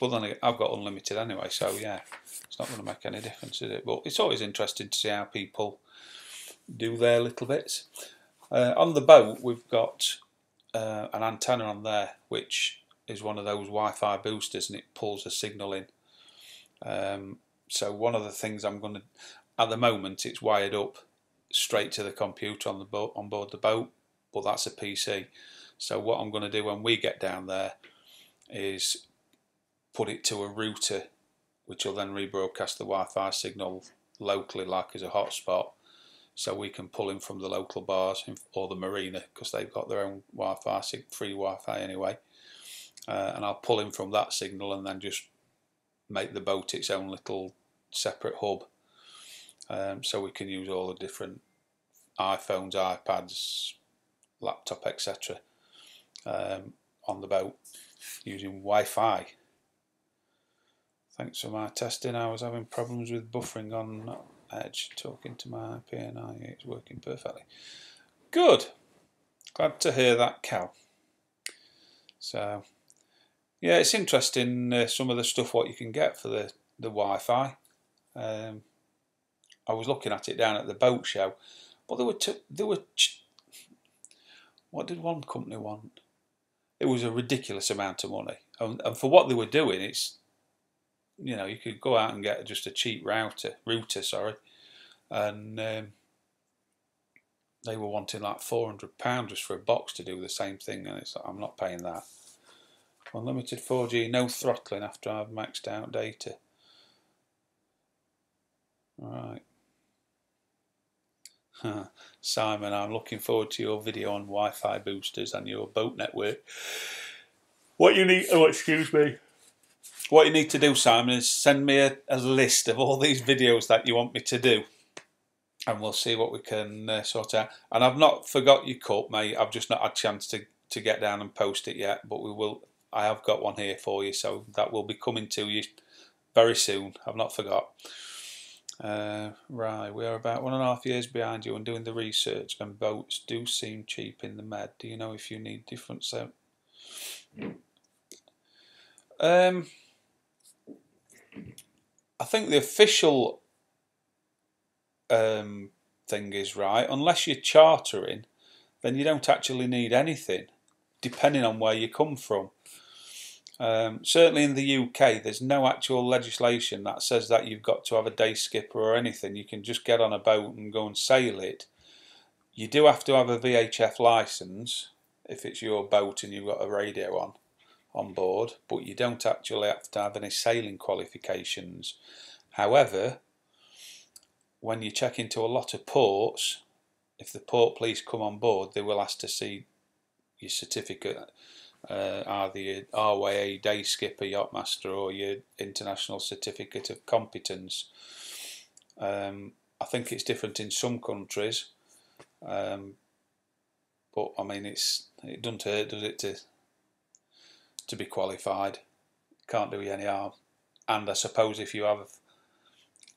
Well, then I've got unlimited anyway, so yeah, it's not going to make any difference, is it? But it's always interesting to see how people do their little bits. On the boat, we've got an antenna on there, which is one of those Wi-Fi boosters, and it pulls a signal in. So one of the things I'm going to, at the moment, it's wired up straight to the computer on the boat, on board the boat, but that's a PC. So what I'm going to do when we get down there is put it to a router, which will then rebroadcast the Wi-Fi signal locally, like as a hotspot, so we can pull in from the local bars or the marina, because they've got their own Wi-Fi, free Wi-Fi anyway. And I'll pull in from that signal and then just make the boat its own little separate hub, so we can use all the different iPhones, iPads, laptop, etc. On the boat using Wi-Fi. Thanks for my testing. I was having problems with buffering on Edge. Talking to my IPNI, it's working perfectly. Good. Glad to hear that, Cal. So, yeah, it's interesting some of the stuff what you can get for the Wi-Fi. I was looking at it down at the boat show, but what did one company want? It was a ridiculous amount of money, and for what they were doing, it's, you know, you could go out and get just a cheap router, and they were wanting like £400 just for a box to do the same thing, and it's like, I'm not paying that. Unlimited 4G, no throttling after I've maxed out data. Right. Simon, I'm looking forward to your video on Wi-Fi boosters and your boat network. What you need, what you need to do, Simon, is send me a list of all these videos that you want me to do, and we'll see what we can sort out. And I've not forgot your cut, mate. I've just not had a chance to get down and post it yet, but we will. I have got one here for you, so that will be coming to you very soon. I've not forgot. Right, we are about 1.5 years behind you on doing the research, and boats do seem cheap in the Med. Do you know if you need different I think the official thing is right. Unless you're chartering, then you don't actually need anything, depending on where you come from. Certainly in the UK, there's no actual legislation that says that you've got to have a day skipper or anything. You can just get on a boat and go and sail it. You do have to have a VHF license if it's your boat and you've got a radio on board, but you don't actually have to have any sailing qualifications. However, when you check into a lot of ports, if the port police come on board, they will ask to see your certificate, either your RYA day skipper, yachtmaster, or your international certificate of competence. I think it's different in some countries, but I mean, it doesn't hurt, does it, to be qualified? Can't do you any harm. And I suppose if you have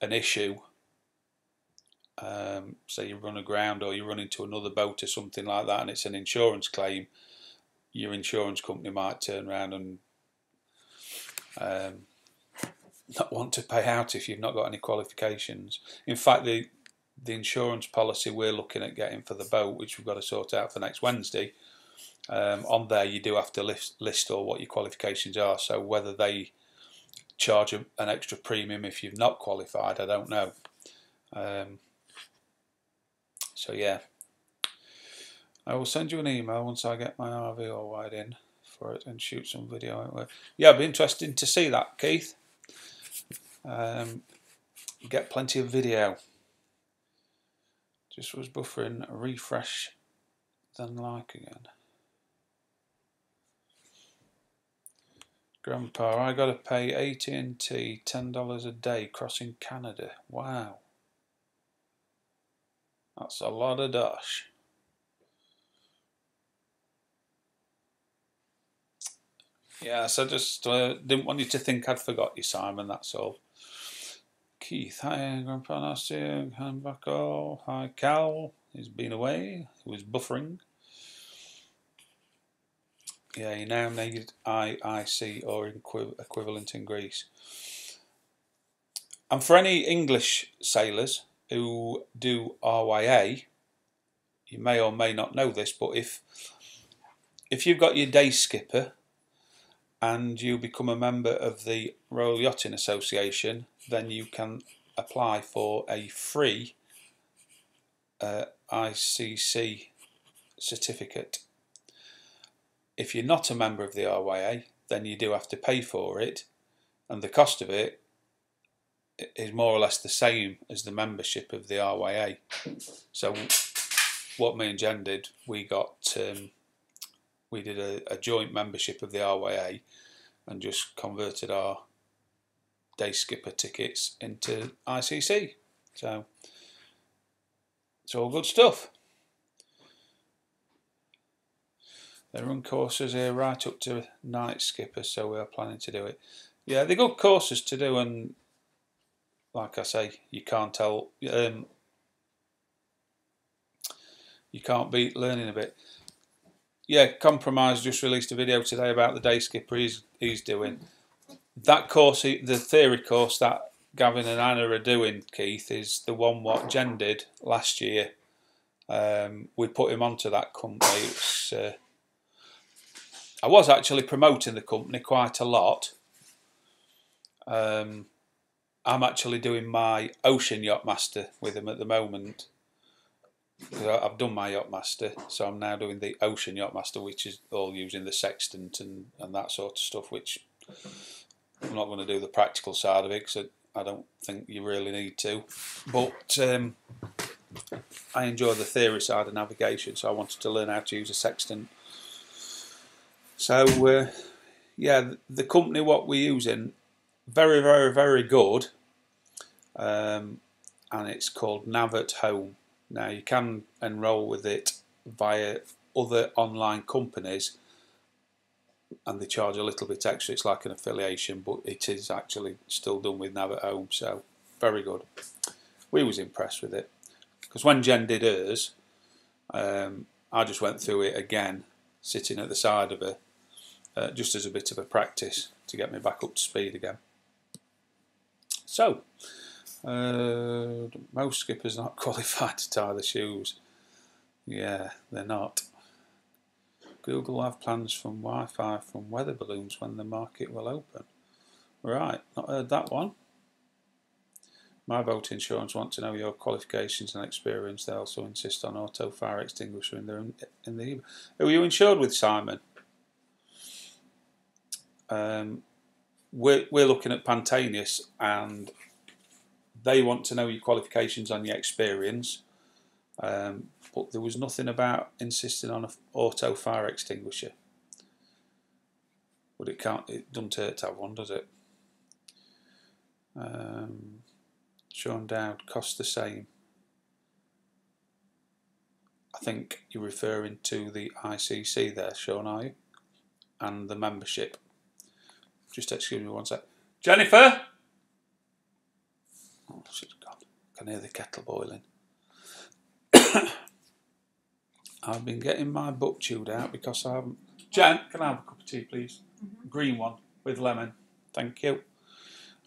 an issue, say you run aground or you run into another boat or something like that, and it's an insurance claim, your insurance company might turn around and not want to pay out if you've not got any qualifications. In fact, the insurance policy we're looking at getting for the boat, which we've got to sort out for next Wednesday, on there you do have to list all what your qualifications are. So whether they charge an extra premium if you've not qualified, I don't know. So yeah, I will send you an email once I get my RV all wired in for it and shoot some video. Yeah, it'd be interesting to see that, Keith. Get plenty of video. Just was buffering, refresh, then like again. Grandpa, I got to pay AT&T $10 a day crossing Canada. Wow. That's a lot of dosh. Yes, I just didn't want you to think I'd forgot you, Simon, that's all. Keith, hi, Grandpa, nice to see you. Hi, Bucko. Hi, Cal. He's been away. He was buffering. Yeah, you now need IIC or equivalent in Greece. And for any English sailors who do RYA, you may or may not know this, but if you've got your day skipper and you become a member of the Royal Yachting Association, then you can apply for a free ICC certificate. If you're not a member of the RYA, then you do have to pay for it, and the cost of it is more or less the same as the membership of the RYA. So what me and Jen did, we did a joint membership of the RYA and just converted our day skipper tickets into ICC. So it's all good stuff. They run courses here right up to night skipper, so we are planning to do it. Yeah, they're good courses to do, and like I say, you can't tell. You can't beat learning a bit. Yeah, Compromise just released a video today about the day skipper he's doing. That course, the theory course that Gavin and Anna are doing, Keith, is the one what Jen did last year. We put him onto that company. I was actually promoting the company quite a lot. I'm actually doing my Ocean Yacht Master with him at the moment. I've done my Yacht Master, so I'm now doing the Ocean Yacht Master, which is all using the sextant and that sort of stuff, which I'm not going to do the practical side of it because I don't think you really need to. But I enjoy the theory side of navigation, so I wanted to learn how to use a sextant. So yeah, the company what we're using, very, very, very good, and it's called Nav at Home. Now you can enrol with it via other online companies, and they charge a little bit extra. It's like an affiliation, but it is actually still done with Nav at Home, so very good. We was impressed with it because when Jen did hers, I just went through it again, sitting at the side of her, just as a bit of a practice to get me back up to speed again. So, most skippers not qualified to tie the shoes. Yeah, they're not. Google have plans from Wi-Fi from weather balloons when the market will open. Right, not heard that one. My boat insurance want to know your qualifications and experience. They also insist on auto fire extinguisher in the. Who are you insured with, Simon? We're looking at Pantanius, and they want to know your qualifications and your experience, but there was nothing about insisting on an auto fire extinguisher. But it doesn't hurt to have one, does it? Sean Dowd, cost the same. I think you're referring to the ICC there, Sean, are you? And the membership. Just excuse me one sec. Jennifer! Oh, she's gone. I can hear the kettle boiling. I've been getting my book chewed out because I haven't... Jen, can I have a cup of tea, please? Mm-hmm. Green one with lemon. Thank you.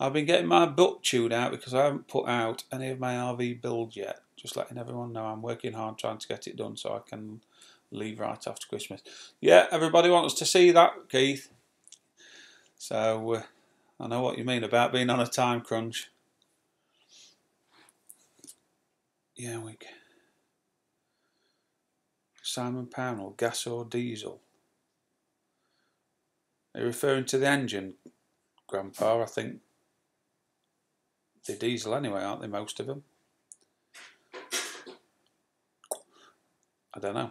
I've been getting my butt chewed out because I haven't put out any of my RV builds yet. Just letting everyone know I'm working hard trying to get it done so I can leave right after Christmas. Yeah, everybody wants to see that, Keith. So I know what you mean about being on a time crunch. Yeah, we can. Simon Pownell, gas or diesel? Are you referring to the engine, Grandpa? I think they're diesel anyway, aren't they, most of them? I don't know.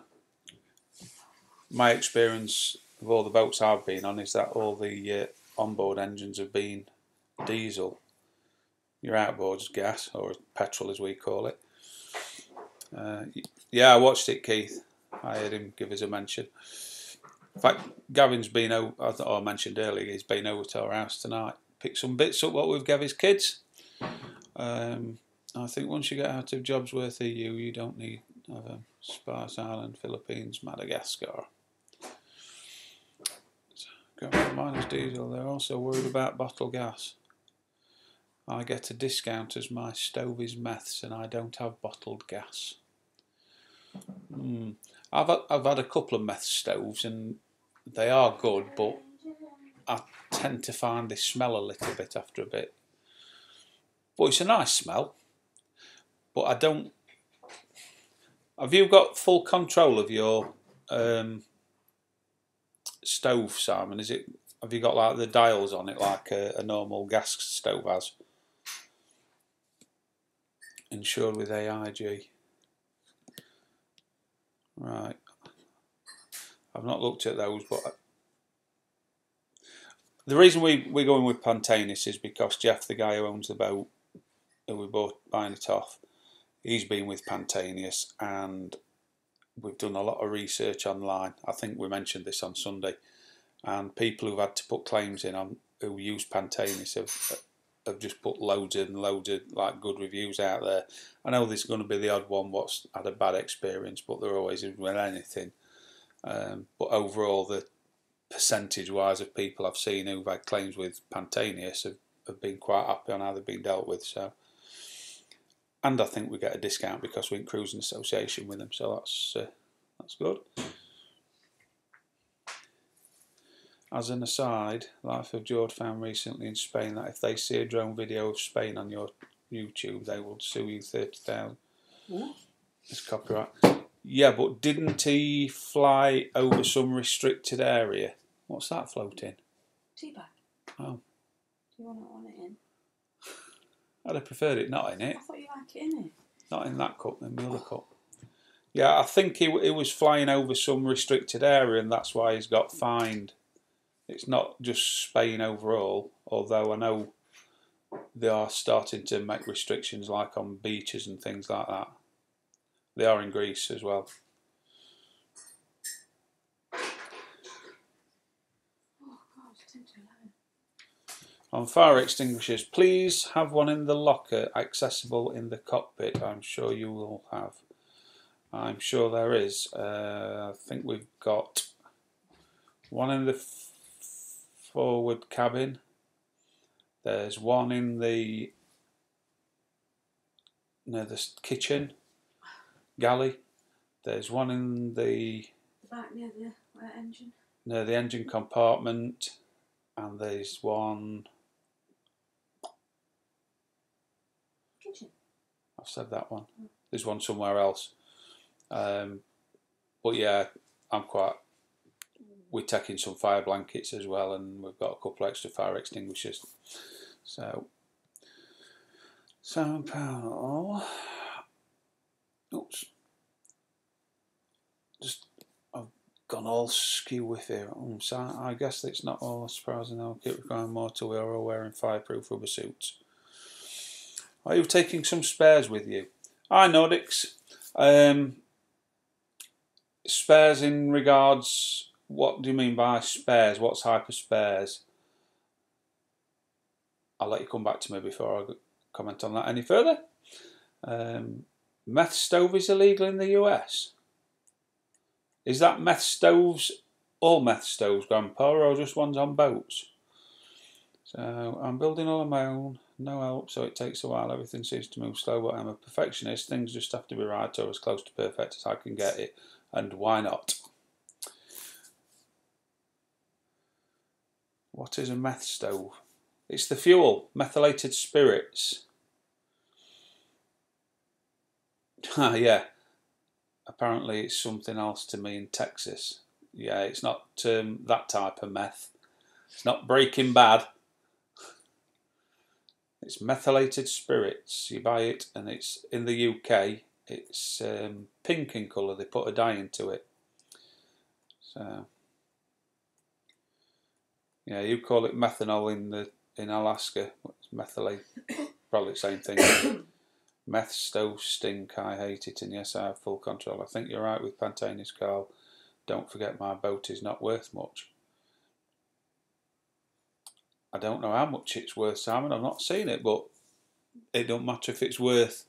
My experience of all the boats I've been on is that all the onboard engines have been diesel. Your outboard's gas, or petrol as we call it. Yeah, I watched it, Keith. I heard him give us a mention. In fact, Gavin's been over, I mentioned earlier, he's been over to our house tonight. Picked some bits up what we've given his kids. I think once you get out of Jobsworth EU, you don't need Spice Island, Philippines, Madagascar. Minus diesel. They're also worried about bottled gas. I get a discount as my stove is meths and I don't have bottled gas. I've had a couple of meth stoves and they are good, but I tend to find they smell a little bit after a bit. But it's a nice smell. But I don't. Have you got full control of your stove, Simon? Have you got like the dials on it like a normal gas stove has? Insured with AIG. Right. I've not looked at those, but the reason we're going with Pantanis is because Jeff, the guy who owns the boat, who we both buying it off, he's been with Pantanis, and we've done a lot of research online. I think we mentioned this on Sunday, and people who've had to put claims in on who use Pantanis have just put loads and loads of like good reviews out there. I know there's going to be the odd one what's had a bad experience, but there always is with anything. But overall, the percentage-wise of people I've seen who've had claims with Pantanis have been quite happy on how they've been dealt with. So, and I think we get a discount because we're in cruising association with them, so that's good. As an aside, Life of George found recently in Spain that if they see a drone video of Spain on your YouTube, they will sue you 30,000. What? It's copyright. Yeah, but didn't he fly over some restricted area? What's that floating? Tea bag. Oh. Do you want it in? I'd have preferred it not in it. I thought you liked it in it. Not in that cup, in the other cup. Yeah, I think he was flying over some restricted area and that's why he's got fined. It's not just Spain overall, although I know they are starting to make restrictions like on beaches and things like that. They are in Greece as well. On fire extinguishers, please have one in the locker accessible in the cockpit. I'm sure you will have. I'm sure there is. I think we've got one in the forward cabin. There's one in the near the kitchen galley. There's one in the back near the engine. Near the engine compartment, and there's one. Kitchen. I've said that one. There's one somewhere else. But yeah, we're taking some fire blankets as well, and we've got a couple extra fire extinguishers. So, sound panel. Oops. Just I've gone all skew with here. So I guess it's not all surprising. I'll keep requiring more till we are all wearing fireproof rubber suits. Are you taking some spares with you? Hi Nordics. Spares in regards, what do you mean by spares? What's hyper spares? I'll let you come back to me before I comment on that any further. Meth stove is illegal in the US. Is that meth stoves, all meth stoves, Grandpa, or just ones on boats? So I'm building all on my own, no help, so it takes a while. Everything seems to move slow, but I'm a perfectionist. Things just have to be right or as close to perfect as I can get it. And why not? What is a meth stove? It's the fuel, methylated spirits. Yeah. Apparently it's something else to me in Texas. Yeah, it's not that type of meth. It's not Breaking Bad. It's methylated spirits. You buy it, and it's in the UK. It's pink in colour. They put a dye into it. So yeah, you call it methanol in Alaska. What's methylate? Probably the same thing. Meth stove stink. I hate it, and yes, I have full control. I think you're right with Pantanis, Carl. Don't forget my boat is not worth much. I don't know how much it's worth, Simon. I've not seen it, but it don't matter if it's worth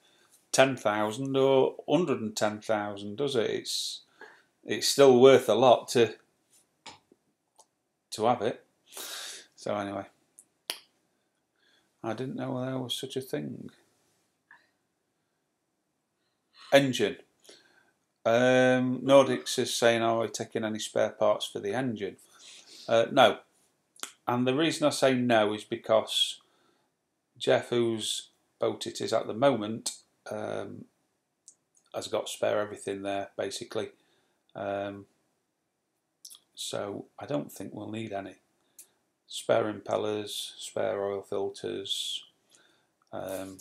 10,000 or 110,000, does it? It's still worth a lot to have it. So anyway, I didn't know there was such a thing. Engine. Nordics is saying, are we taking any spare parts for the engine? No. And the reason I say no is because Jeff, whose boat it is at the moment, has got spare everything there, basically. So I don't think we'll need any. Spare impellers, spare oil filters. So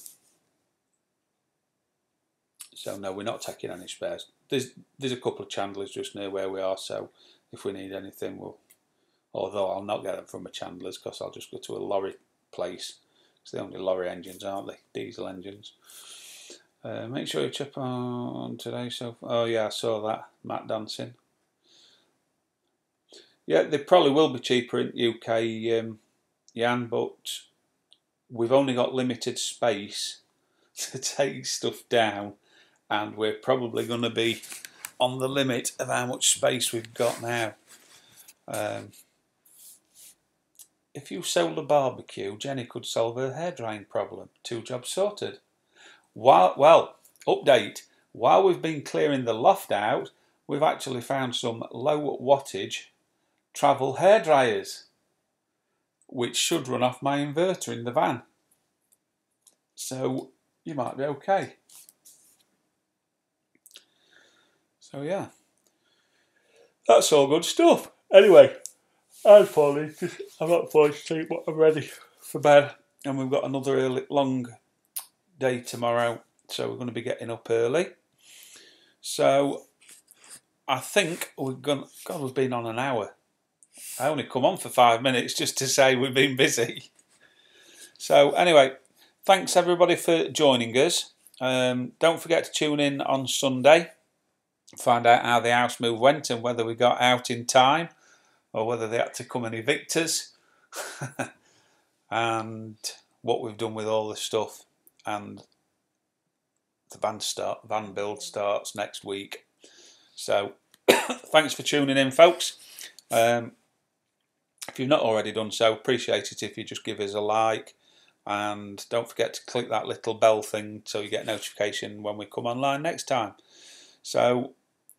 no, we're not taking any spares. There's a couple of chandlers just near where we are, so if we need anything, we'll. Although I'll not get them from a chandler's because I'll just go to a lorry place. It's the only lorry engines, aren't they? Diesel engines. Make sure you chip on today. So, oh yeah, I saw that. Matt dancing. Yeah, they probably will be cheaper in UK, Jan, but we've only got limited space to take stuff down, and we're probably going to be on the limit of how much space we've got now. If you sold a barbecue, Jenny could solve her hair drying problem. 2 jobs sorted. Well, update. While we've been clearing the loft out, we've actually found some low wattage travel hair dryers, which should run off my inverter in the van. So you might be okay. So yeah, that's all good stuff. Anyway, I'm not falling asleep, but I'm ready for bed. And we've got another long day tomorrow, so we're going to be getting up early. So I think we've been on an hour. I only come on for 5 minutes just to say we've been busy. So anyway, thanks everybody for joining us. Don't forget to tune in on Sunday. Find out how the house move went and whether we got out in time or whether they had to come and evict us. And what we've done with all the stuff. And the van build starts next week. So thanks for tuning in, folks. If you've not already done so, appreciate it if you just give us a like, and don't forget to click that little bell thing so you get notification when we come online next time. So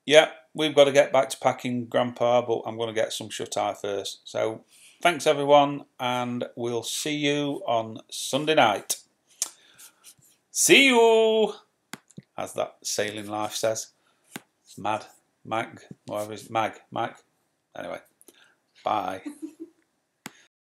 yeah, we've got to get back to packing Grandpa, but I'm going to get some shut-eye first. So thanks everyone, and we'll see you on Sunday night. See you, as that sailing life says. Mag. Anyway, bye.